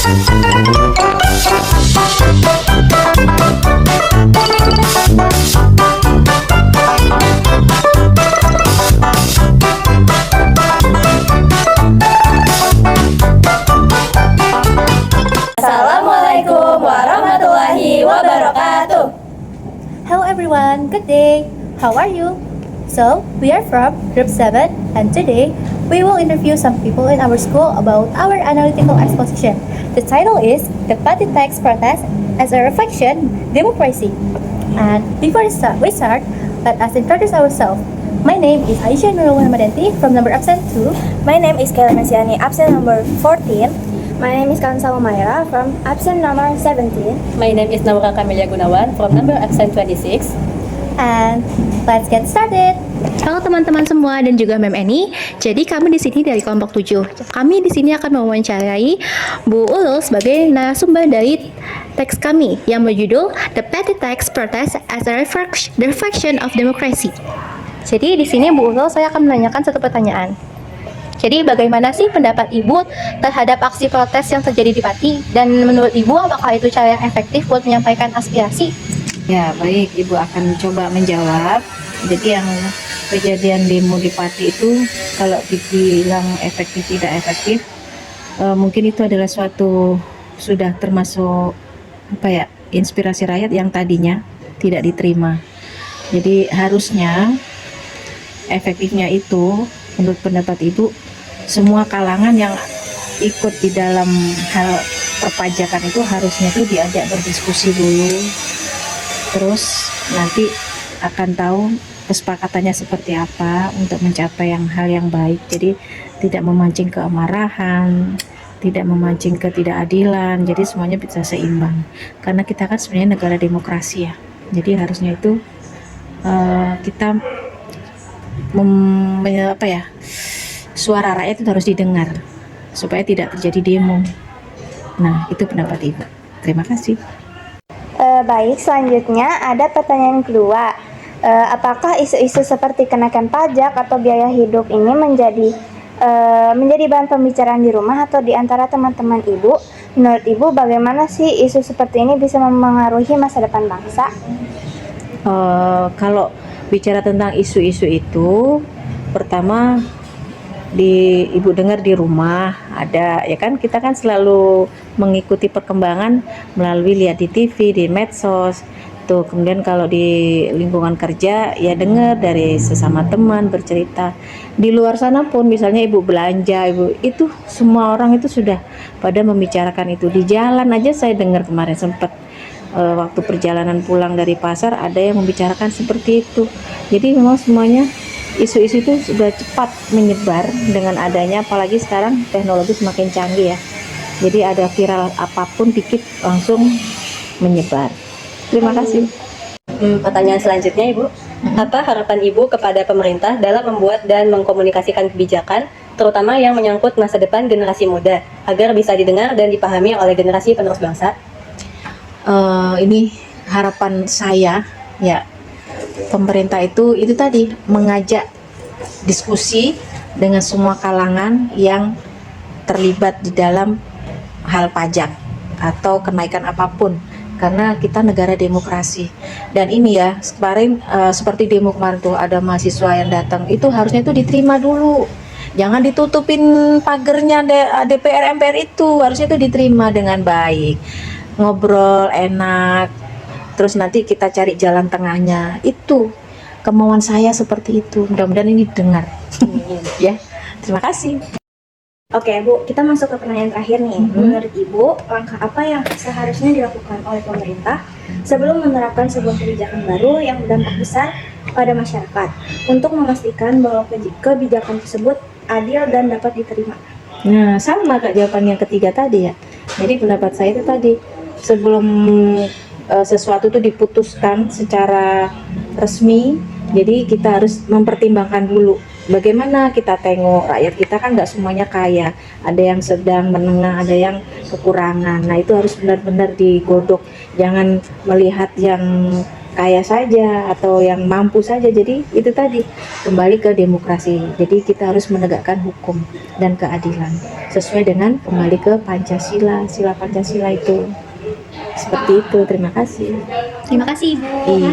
Assalamualaikum warahmatullahi wabarakatuh. Hello everyone, good day. How are you? So, we are from Group 7 and today we will interview some people in our school about our analytical exposition. The title is The Petty Tax Protest as a Reflection, Democracy. And before we start, let us introduce ourselves. My name is Aisyah Nurul Muhammadanti from number absent 2. My name is Kayla Mesiani, absent number 14. My name is Kansal Mayra from absent number 17. My name is Naura Kamelia Gunawan from number absent 26. And let's get started. Halo teman-teman semua dan juga Mem Eni. Jadi kami di sini dari kelompok 7. Kami di sini akan mewawancarai Bu Ulul sebagai narasumber dari teks kami yang berjudul The Petty Tax Protest as a Reflection of Democracy. Jadi di sini Bu Ulul saya akan menanyakan satu pertanyaan. Jadi bagaimana sih pendapat Ibu terhadap aksi protes yang terjadi di Pati? Dan menurut Ibu apakah itu cara yang efektif buat menyampaikan aspirasi? Ya, baik, Ibu akan coba menjawab. Jadi yang kejadian demo di Pati itu kalau dibilang efektif tidak efektif, mungkin itu adalah suatu sudah termasuk inspirasi rakyat yang tadinya tidak diterima. Jadi harusnya efektifnya itu menurut pendapat Ibu, semua kalangan yang ikut di dalam hal perpajakan itu harusnya itu diajak berdiskusi dulu, terus nanti akan tahu kesepakatannya seperti apa untuk mencapai hal yang baik. Jadi tidak memancing keamarahan, tidak memancing ketidakadilan, jadi semuanya bisa seimbang. Karena kita kan sebenarnya negara demokrasi ya, jadi harusnya itu kita suara rakyat itu harus didengar supaya tidak terjadi demo. Nah, itu pendapat Ibu. Terima kasih. Baik, selanjutnya ada pertanyaan kedua. Apakah isu-isu seperti kenaikan pajak atau biaya hidup ini menjadi bahan pembicaraan di rumah atau di antara teman-teman Ibu? Menurut Ibu, bagaimana sih isu seperti ini bisa mempengaruhi masa depan bangsa? Kalau bicara tentang isu-isu itu, pertama Ibu dengar di rumah ada ya kan, kita kan selalu mengikuti perkembangan melalui lihat di TV, di medsos tuh. Kemudian kalau di lingkungan kerja ya dengar dari sesama teman bercerita. Di luar sana pun misalnya Ibu belanja, Ibu itu semua orang itu sudah pada membicarakan itu. Di jalan aja saya dengar kemarin sempat waktu perjalanan pulang dari pasar ada yang membicarakan seperti itu. Jadi memang semuanya isu-isu itu sudah cepat menyebar dengan adanya, apalagi sekarang teknologi semakin canggih ya. Jadi ada viral apapun dikit langsung menyebar. Terima kasih. Pertanyaan selanjutnya Ibu, apa harapan Ibu kepada pemerintah dalam membuat dan mengkomunikasikan kebijakan, terutama yang menyangkut masa depan generasi muda, agar bisa didengar dan dipahami oleh generasi penerus bangsa? Ini harapan saya ya, pemerintah itu tadi mengajak diskusi dengan semua kalangan yang terlibat di dalam hal pajak atau kenaikan apapun, karena kita negara demokrasi. Dan ini ya kemarin seperti demo kemarin tuh ada mahasiswa yang datang, itu harusnya itu diterima dulu, jangan ditutupin pagernya DPR MPR, itu harusnya itu diterima dengan baik, ngobrol enak, terus nanti kita cari jalan tengahnya. Itu kemauan saya seperti itu, mudah-mudahan ini dengar. Ya, terima kasih. Oke Bu, kita masuk ke pertanyaan terakhir nih. Menurut Ibu, langkah apa yang seharusnya dilakukan oleh pemerintah sebelum menerapkan sebuah kebijakan baru yang berdampak besar pada masyarakat untuk memastikan bahwa kebijakan tersebut adil dan dapat diterima? Nah, sama Kak jawaban yang ketiga tadi ya. Jadi pendapat saya itu tadi, sebelum sesuatu itu diputuskan secara resmi, jadi kita harus mempertimbangkan dulu bagaimana kita tengok rakyat kita kan nggak semuanya kaya, ada yang sedang, menengah, ada yang kekurangan. Nah itu harus benar-benar digodok, jangan melihat yang kaya saja atau yang mampu saja. Jadi itu tadi kembali ke demokrasi. Jadi kita harus menegakkan hukum dan keadilan sesuai dengan kembali ke Pancasila, sila Pancasila itu. Seperti itu. Terima kasih. Terima kasih Ibu. Iya.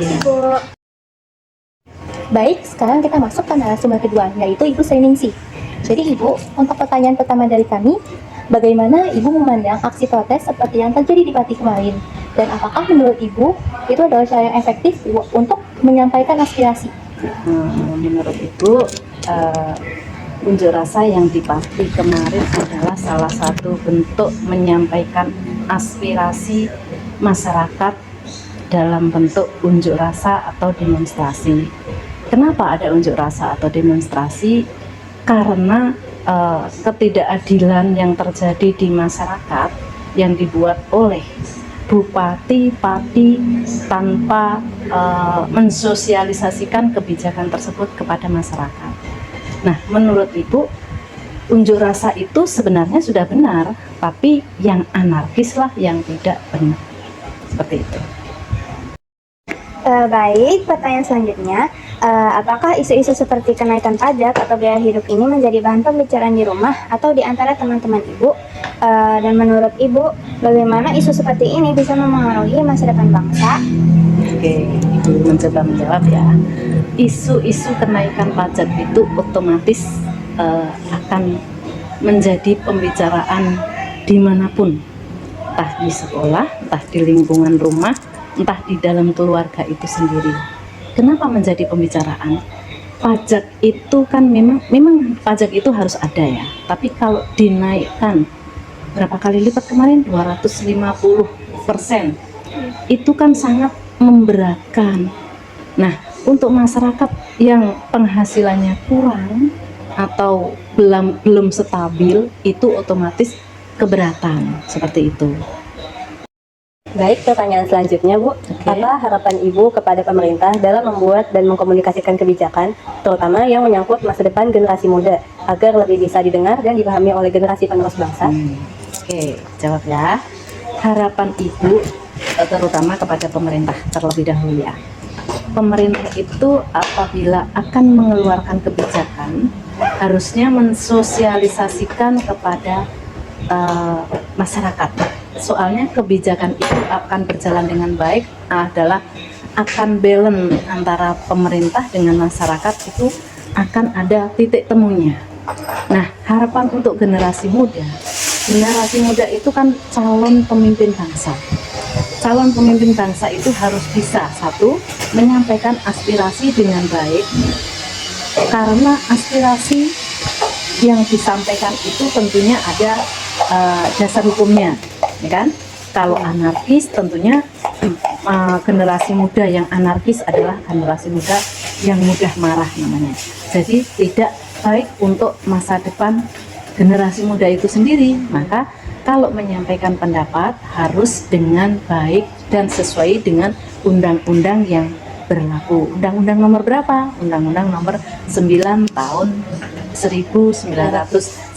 Baik, sekarang kita masuk ke narasumber kedua, yaitu Ibu Sainingsih. Jadi Ibu, untuk pertanyaan pertama dari kami, bagaimana Ibu memandang aksi protes seperti yang terjadi di Pati kemarin? Dan apakah menurut Ibu itu adalah cara yang efektif untuk menyampaikan aspirasi? Menurut Ibu, unjuk rasa yang di Pati kemarin adalah salah satu bentuk menyampaikan aspirasi masyarakat dalam bentuk unjuk rasa atau demonstrasi. Kenapa ada unjuk rasa atau demonstrasi? Karena ketidakadilan yang terjadi di masyarakat yang dibuat oleh Bupati Pati tanpa mensosialisasikan kebijakan tersebut kepada masyarakat. Nah, menurut Ibu, unjuk rasa itu sebenarnya sudah benar, tapi yang anarkis lah yang tidak benar. Seperti itu. Baik, pertanyaan selanjutnya, apakah isu-isu seperti kenaikan pajak atau biaya hidup ini menjadi bahan pembicaraan di rumah atau di antara teman-teman Ibu? Dan menurut Ibu, bagaimana isu seperti ini bisa memengaruhi masa depan bangsa? Oke, Ibu mencoba menjawab ya. Isu-isu kenaikan pajak itu otomatis akan menjadi pembicaraan dimanapun, entah di sekolah, entah di lingkungan rumah, entah di dalam keluarga itu sendiri. Kenapa menjadi pembicaraan? Pajak itu kan memang pajak itu harus ada ya. Tapi kalau dinaikkan berapa kali lipat kemarin 250%, itu kan sangat memberatkan. Nah, untuk masyarakat yang penghasilannya kurang atau belum stabil, itu otomatis keberatan seperti itu. Baik, pertanyaan selanjutnya Bu, apa harapan Ibu kepada pemerintah dalam membuat dan mengkomunikasikan kebijakan, terutama yang menyangkut masa depan generasi muda, agar lebih bisa didengar dan dipahami oleh generasi penerus bangsa? Oke, jawab ya. Harapan Ibu terutama kepada pemerintah terlebih dahulu ya. Pemerintah itu apabila akan mengeluarkan kebijakan, harusnya mensosialisasikan kepada masyarakat. Soalnya kebijakan itu akan berjalan dengan baik adalah akan balance antara pemerintah dengan masyarakat, itu akan ada titik temunya. Nah, harapan untuk generasi muda itu kan calon pemimpin bangsa. Calon pemimpin bangsa itu harus bisa, satu, menyampaikan aspirasi dengan baik, karena aspirasi yang disampaikan itu tentunya ada dasar hukumnya, ya kan? Kalau anarkis tentunya generasi muda yang anarkis adalah generasi muda yang mudah marah namanya. Jadi tidak baik untuk masa depan generasi muda itu sendiri. Maka kalau menyampaikan pendapat harus dengan baik dan sesuai dengan undang-undang yang berlaku. Undang-undang nomor berapa? Undang-undang nomor 9 tahun 1998.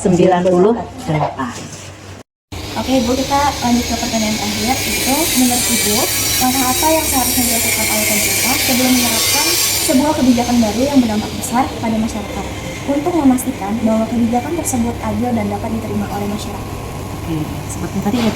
Oke Ibu, kita lanjut ke pertanyaan terakhir, itu menurut Ibu, langkah apa yang seharusnya dilakukan oleh pemerintah sebelum menerapkan sebuah kebijakan baru yang berdampak besar pada masyarakat untuk memastikan bahwa kebijakan tersebut adil dan dapat diterima oleh masyarakat? Oke, seperti tadi ya